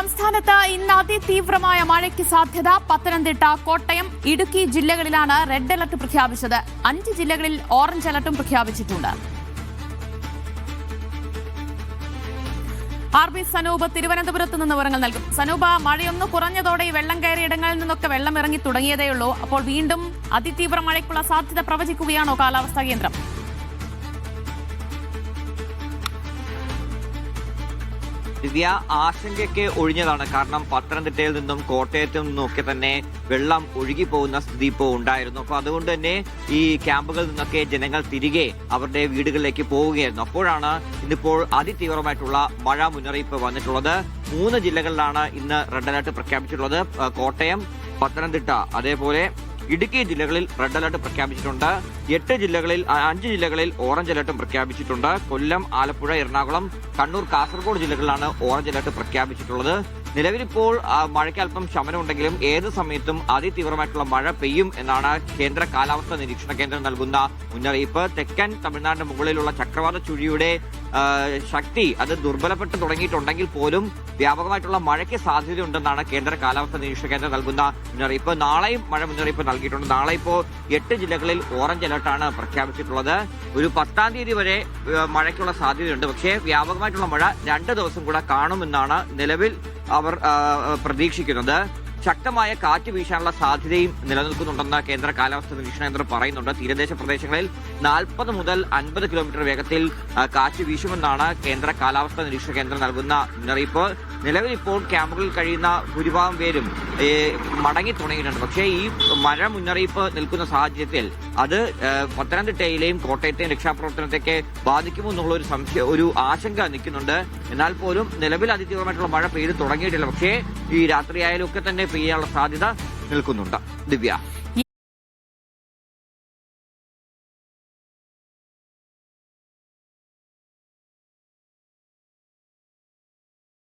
സംസ്ഥാനത്ത് ഇന്ന് അതിതീവ്രമായ മഴയ്ക്ക് സാധ്യത. പത്തനംതിട്ട, കോട്ടയം, ഇടുക്കി ജില്ലകളിലാണ് റെഡ് അലർട്ട് പ്രഖ്യാപിച്ചത്. 5 ജില്ലകളിൽ ഓറഞ്ച് അലർട്ടും പ്രഖ്യാപിച്ചിട്ടുണ്ട്. RB സനൂപ് തിരുവനന്തപുരത്ത് നിന്ന് വിവരങ്ങൾ നൽകും. സനൂപ, മഴയൊന്ന് കുറഞ്ഞതോടെ ഈ വെള്ളം കയറിയ ഇടങ്ങളിൽ നിന്നൊക്കെ വെള്ളം ഇറങ്ങി തുടങ്ങിയതേയുള്ളൂ. അപ്പോൾ വീണ്ടും അതിതീവ്ര മഴയ്ക്കുള്ള സാധ്യത പ്രവചിക്കുകയാണോ കാലാവസ്ഥാ കേന്ദ്രം? ദിവ്യ, ആശങ്കയ്ക്ക് ഒഴിഞ്ഞതാണ്. കാരണം പത്തനംതിട്ടയിൽ നിന്നും കോട്ടയത്തു നിന്നും ഒക്കെ തന്നെ വെള്ളം ഒഴുകി പോകുന്ന സ്ഥിതി ഇപ്പോൾ ഉണ്ടായിരുന്നു. അപ്പൊ അതുകൊണ്ട് തന്നെ ഈ ക്യാമ്പുകളിൽ നിന്നൊക്കെ ജനങ്ങൾ തിരികെ അവരുടെ വീടുകളിലേക്ക് പോവുകയായിരുന്നു. അപ്പോഴാണ് ഇന്നിപ്പോൾ അതിതീവ്രമായിട്ടുള്ള മഴ മുന്നറിയിപ്പ് വന്നിട്ടുള്ളത്. 3 ജില്ലകളിലാണ് ഇന്ന് റെഡ് അലർട്ട് പ്രഖ്യാപിച്ചിട്ടുള്ളത്. കോട്ടയം, പത്തനംതിട്ട, അതേപോലെ ഇടുക്കി ജില്ലകളിൽ റെഡ് അലർട്ട് പ്രഖ്യാപിച്ചിട്ടുണ്ട്. 5 ജില്ലകളിൽ ഓറഞ്ച് അലർട്ടും പ്രഖ്യാപിച്ചിട്ടുണ്ട്. കൊല്ലം, ആലപ്പുഴ, എറണാകുളം, കണ്ണൂർ, കാസർഗോഡ് ജില്ലകളിലാണ് ഓറഞ്ച് അലർട്ട് പ്രഖ്യാപിച്ചിട്ടുള്ളത്. നിലവിലിപ്പോൾ മഴയ്ക്ക് അല്പം ശമനമുണ്ടെങ്കിലും ഏത് സമയത്തും അതിതീവ്രമായിട്ടുള്ള മഴ പെയ്യും എന്നാണ് കേന്ദ്ര കാലാവസ്ഥാ നിരീക്ഷണ കേന്ദ്രം നൽകുന്ന മുന്നറിയിപ്പ്. തെക്കൻ തമിഴ്നാടിന് മുകളിലുള്ള ചക്രവാത ചുഴിയുടെ ശക്തി അത് ദുർബലപ്പെട്ട് തുടങ്ങിയിട്ടുണ്ടെങ്കിൽ പോലും വ്യാപകമായിട്ടുള്ള മഴയ്ക്ക് സാധ്യതയുണ്ടെന്നാണ് കേന്ദ്ര കാലാവസ്ഥാ നിരീക്ഷണ കേന്ദ്രം നൽകുന്ന മുന്നറിയിപ്പ്. നാളെയും മഴ മുന്നറിയിപ്പ് നൽകിയിട്ടുണ്ട്. നാളെ ഇപ്പോൾ 8 ജില്ലകളിൽ ഓറഞ്ച് അലർട്ടാണ് പ്രഖ്യാപിച്ചിട്ടുള്ളത്. ഒരു 10-ാം തീയതി വരെ മഴയ്ക്കുള്ള സാധ്യതയുണ്ട്. പക്ഷേ വ്യാപകമായിട്ടുള്ള മഴ 2 ദിവസം കൂടെ കാണുമെന്നാണ് നിലവിൽ അവർ പ്രതീക്ഷിക്കുന്നത്. ശക്തമായ കാറ്റ് വീശാനുള്ള സാധ്യതയും നിലനിൽക്കുന്നുണ്ടെന്ന് കേന്ദ്ര കാലാവസ്ഥാ നിരീക്ഷണ കേന്ദ്രം പറയുന്നുണ്ട്. തീരദേശ പ്രദേശങ്ങളിൽ 40 മുതൽ 50 കിലോമീറ്റർ വേഗത്തിൽ കാറ്റ് വീശുമെന്നാണ് കേന്ദ്ര കാലാവസ്ഥാ നിരീക്ഷണ കേന്ദ്രം നൽകുന്ന മുന്നറിയിപ്പ്. നിലവിൽ ഇപ്പോൾ ക്യാമ്പുകളിൽ കഴിയുന്ന ഭൂരിഭാഗം പേരും മടങ്ങി തുടങ്ങിയിട്ടുണ്ട്. പക്ഷേ ഈ മഴ മുന്നറിയിപ്പ് നിൽക്കുന്ന സാഹചര്യത്തിൽ അത് പത്തനംതിട്ടയിലെയും കോട്ടയത്തെയും രക്ഷാപ്രവർത്തനത്തെയൊക്കെ ബാധിക്കുമോ എന്നുള്ള ഒരു ആശങ്ക നിൽക്കുന്നുണ്ട്. എന്നാൽ പോലും നിലവിൽ അതിതീവ്രമായിട്ടുള്ള മഴ പെയ്ത് തുടങ്ങിയിട്ടില്ല. പക്ഷേ ഈ രാത്രിയായാലും ഒക്കെ തന്നെ പെയ്യാനുള്ള സാധ്യത നിൽക്കുന്നുണ്ട്. ദിവ്യ.